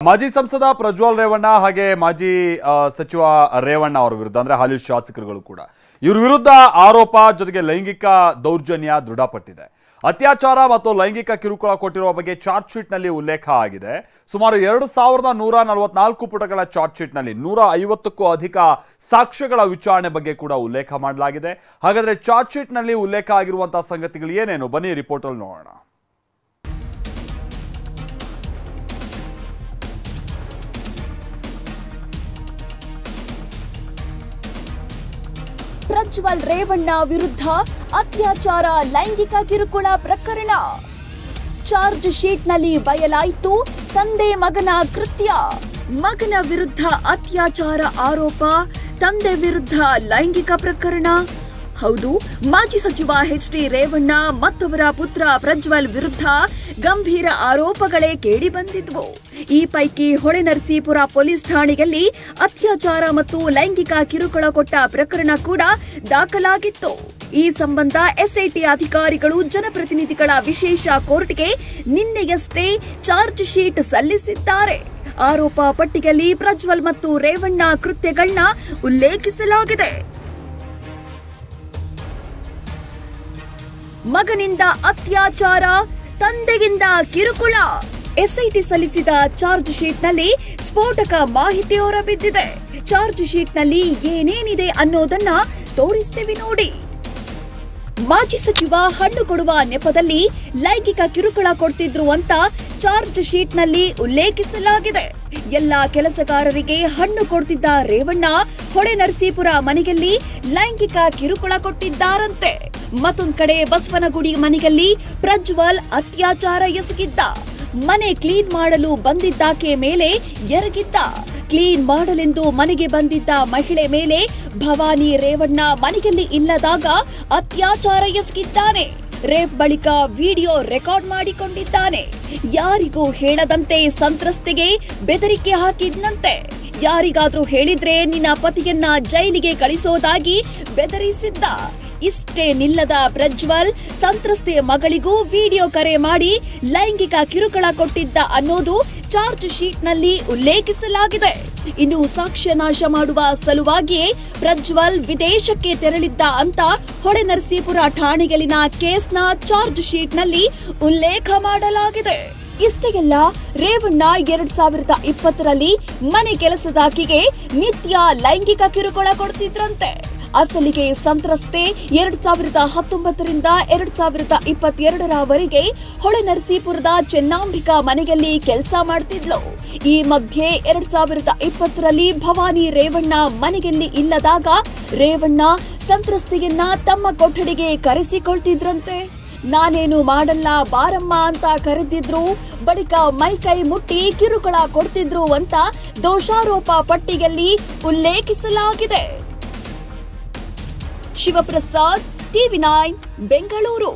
ಮಾಜಿ ಸಂಸದ ಪ್ರಜ್ವಲ್ ರೇವಣ್ಣ ಹಾಗೆ ಮಾಜಿ ಸಚಿವ ರೇವಣ್ಣ ಅವರ ವಿರುದ್ಧ ಅಂದ್ರೆ ಹಾಲಿ ಶಾಸಕರುಗಳು ಕೂಡ ಇವರ ವಿರುದ್ಧ ಆರೋಪ ಜೊತೆಗೆ ಲೈಂಗಿಕ ದೌರ್ಜನ್ಯ ದೃಢಪಟ್ಟಿದೆ. ಅತ್ಯಾಚಾರ ಮತ್ತು ಲೈಂಗಿಕ ಕಿರುಕುಳ ಕೊಟ್ಟಿರುವ ಬಗ್ಗೆ ಚಾರ್ಜ್ ಶೀಟ್ ನಲ್ಲಿ ಉಲ್ಲೇಖ ಆಗಿದೆ. ಸುಮಾರು 2144 ಪುಟಗಳ ಚಾರ್ಜ್ ಶೀಟ್ ನಲ್ಲಿ 150ಕ್ಕೂ ಅಧಿಕ ಸಾಕ್ಷ್ಯಗಳ ವಿಚಾರಣೆ ಬಗ್ಗೆ ಕೂಡ ಉಲ್ಲೇಖ ಮಾಡಲಾಗಿದೆ. ಹಾಗಾದ್ರೆ ಚಾರ್ಜ್ ಶೀಟ್ ನಲ್ಲಿ ಉಲ್ಲೇಖ ಆಗಿರುವಂತಹ ಸಂಗತಿಗಳು ಏನೇನು ಬನ್ನಿ ರಿಪೋರ್ಟ್ ಅಲ್ಲಿ ನೋಡೋಣ. ಪ್ರಜ್ವಲ್ ರೇವಣ್ಣ ವಿರುದ್ಧ ಅತ್ಯಾಚಾರ ಲೈಂಗಿಕ ಕಿರುಕುಳ ಪ್ರಕರಣ. ಚಾರ್ಜ್ ಶೀಟ್ನಲ್ಲಿ ಬಯಲಾಯಿತು ತಂದೆ ಮಗನ ಕೃತ್ಯ. ಮಗನ ವಿರುದ್ಧ ಅತ್ಯಾಚಾರ ಆರೋಪ, ತಂದೆ ವಿರುದ್ಧ ಲೈಂಗಿಕ ಪ್ರಕರಣ. ಹೌದು, ಮಾಜಿ ಸಚಿವ ಎಚ್.ಡಿ. ರೇವಣ್ಣ ಮತ್ತವರ ಪುತ್ರ ಪ್ರಜ್ವಲ್ ವಿರುದ್ಧ ಗಂಭೀರ ಆರೋಪಗಳೇ ಕೇಳಿಬಂದಿದ್ವು. ಈ ಪೈಕಿ ಹೊಳೆನರಸೀಪುರ ಪೊಲೀಸ್ ಠಾಣೆಯಲ್ಲಿ ಅತ್ಯಾಚಾರ ಮತ್ತು ಲೈಂಗಿಕ ಕಿರುಕುಳ ಕೊಟ್ಟ ಪ್ರಕರಣ ಕೂಡ ದಾಖಲಾಗಿತ್ತು. ಈ ಸಂಬಂಧ ಎಸ್ಐಟಿ ಅಧಿಕಾರಿಗಳು ಜನಪ್ರತಿನಿಧಿಗಳ ವಿಶೇಷ ಕೋರ್ಟ್ಗೆ ನಿನ್ನೆಯಷ್ಟೇ ಚಾರ್ಜ್ ಶೀಟ್ ಸಲ್ಲಿಸಿದ್ದಾರೆ. ಆರೋಪ ಪಟ್ಟಿಯಲ್ಲಿ ಪ್ರಜ್ವಲ್ ಮತ್ತು ರೇವಣ್ಣ ಕೃತ್ಯಗಳನ್ನ ಉಲ್ಲೇಖಿಸಲಾಗಿದೆ. ಮಗನಿಂದ ಅತ್ಯಾಚಾರ, ತಂದೆಯಿಂದ ಕಿರುಕುಳ. ಎಸ್ಐಟಿ ಸಲ್ಲಿಸಿದ ಚಾರ್ಜ್ ಶೀಟ್ನಲ್ಲಿ ಸ್ಫೋಟಕ ಮಾಹಿತಿ ಹೊರಬಿದ್ದಿದೆ. ಚಾರ್ಜ್ ಶೀಟ್ನಲ್ಲಿ ಏನೇನಿದೆ ಅನ್ನೋದನ್ನ ತೋರಿಸ್ತೀವಿ ನೋಡಿ. ಮಾಜಿ ಸಚಿವ ಹಣ್ಣು ಕೊಡುವ ನೆಪದಲ್ಲಿ ಲೈಂಗಿಕ ಕಿರುಕುಳ ಕೊಡ್ತಿದ್ರು ಅಂತ ಚಾರ್ಜ್ ಶೀಟ್ನಲ್ಲಿ ಉಲ್ಲೇಖಿಸಲಾಗಿದೆ. ಎಲ್ಲಾ ಕೆಲಸಗಾರರಿಗೆ ಹಣ್ಣು ಕೊಡ್ತಿದ್ದ ರೇವಣ್ಣ ಹೊಳೆನರಸೀಪುರ ಮನೆಯಲ್ಲಿ ಲೈಂಗಿಕ ಕಿರುಕುಳ ಕೊಟ್ಟಿದ್ದಾರಂತೆ. ಮತ್ತೊಂದ್ ಕಡೆ ಬಸವನಗುಡಿ ಮನೆಯಲ್ಲಿ ಪ್ರಜ್ವಲ್ ಅತ್ಯಾಚಾರ ಎಸಗಿದ್ದ. ಮನೆ ಕ್ಲೀನ್ ಮಾಡಲು ಬಂದಿದ್ದಾಕೆ ಮೇಲೆ ಎರಗಿದ್ದ. ಕ್ಲೀನ್ ಮಾಡಲೆಂದು ಮನೆಗೆ ಬಂದಿದ್ದ ಮಹಿಳೆ ಮೇಲೆ ಭವಾನಿ ರೇವಣ್ಣ ಮನೆಯಲ್ಲಿ ಇಲ್ಲದಾಗ ಅತ್ಯಾಚಾರ ಎಸಗಿದ್ದಾನೆ. ರೇಪ್ ಬಳಿಕ ವಿಡಿಯೋ ರೆಕಾರ್ಡ್ ಮಾಡಿಕೊಂಡಿದ್ದಾನೆ. ಯಾರಿಗೂ ಹೇಳದಂತೆ ಸಂತ್ರಸ್ತೆಗೆ ಬೆದರಿಕೆ ಹಾಕಿದ್ನಂತೆ. ಯಾರಿಗಾದ್ರೂ ಹೇಳಿದ್ರೆ ನಿನ್ನ ಪತಿಯನ್ನ ಜೈಲಿಗೆ ಕಳಿಸೋದಾಗಿ ಬೆದರಿಸಿದ್ದ. ಇಷ್ಟೇ ನಿಲ್ಲದ ಪ್ರಜ್ವಲ್ ಸಂತ್ರಸ್ತೆ ಮಗಳಿಗೂ ವಿಡಿಯೋ ಕರೆ ಮಾಡಿ ಲೈಂಗಿಕ ಕಿರುಕುಳ ಕೊಟ್ಟಿದ್ದ ಅನ್ನೋದು ಚಾರ್ಜ್ ಶೀಟ್ನಲ್ಲಿ ಉಲ್ಲೇಖಿಸಲಾಗಿದೆ. ಇನ್ನು ಸಾಕ್ಷ್ಯ ನಾಶ ಮಾಡುವ ಸಲುವಾಗಿಯೇ ಪ್ರಜ್ವಲ್ ವಿದೇಶಕ್ಕೆ ತೆರಳಿದ್ದ ಅಂತ ಹೊಳೆನರಸೀಪುರ ಠಾಣೆಯಲ್ಲಿನ ಕೇಸ್ನ ಚಾರ್ಜ್ ಶೀಟ್ನಲ್ಲಿ ಉಲ್ಲೇಖ ಮಾಡಲಾಗಿದೆ. ಇಷ್ಟೇ ಎಲ್ಲ, ರೇವಣ್ಣ 2020ರಲ್ಲಿ ಮನೆ ಕೆಲಸದಾಕಿಗೆ ನಿತ್ಯ ಲೈಂಗಿಕ ಕಿರುಕುಳ ಕೊಡ್ತಿದ್ರಂತೆ. ಅಸಲಿಗೆ ಸಂತ್ರಸ್ತೆ 2019ರಿಂದ 2022ರವರೆಗೆ ಹೊಳೆನರಸೀಪುರದ ಚೆನ್ನಾಂಬಿಕಾ ಮನೆಯಲ್ಲಿ ಕೆಲಸ ಮಾಡ್ತಿದ್ಲು. ಈ ಮಧ್ಯೆ 2020ರಲ್ಲಿ ಭವಾನಿ ರೇವಣ್ಣ ಮನೆಯಲ್ಲಿ ಇಲ್ಲದಾಗ ರೇವಣ್ಣ ಸಂತ್ರಸ್ತೆಯನ್ನ ತಮ್ಮ ಕೊಠಡಿಗೆ ಕರೆಸಿಕೊಳ್ತಿದ್ರಂತೆ. ನಾನೇನು ಮಾಡಲ್ಲ ಬಾರಮ್ಮ ಅಂತ ಕರೆದಿದ್ರು. ಬಳಿಕ ಮೈಕೈ ಮುಟ್ಟಿ ಕಿರುಕುಳ ಕೊಡ್ತಿದ್ರು ಅಂತ ದೋಷಾರೋಪ ಪಟ್ಟಿಯಲ್ಲಿ ಉಲ್ಲೇಖಿಸಲಾಗಿದೆ. ಶಿವಪ್ರಸಾದ್, TV9 ಬೆಂಗಳೂರು.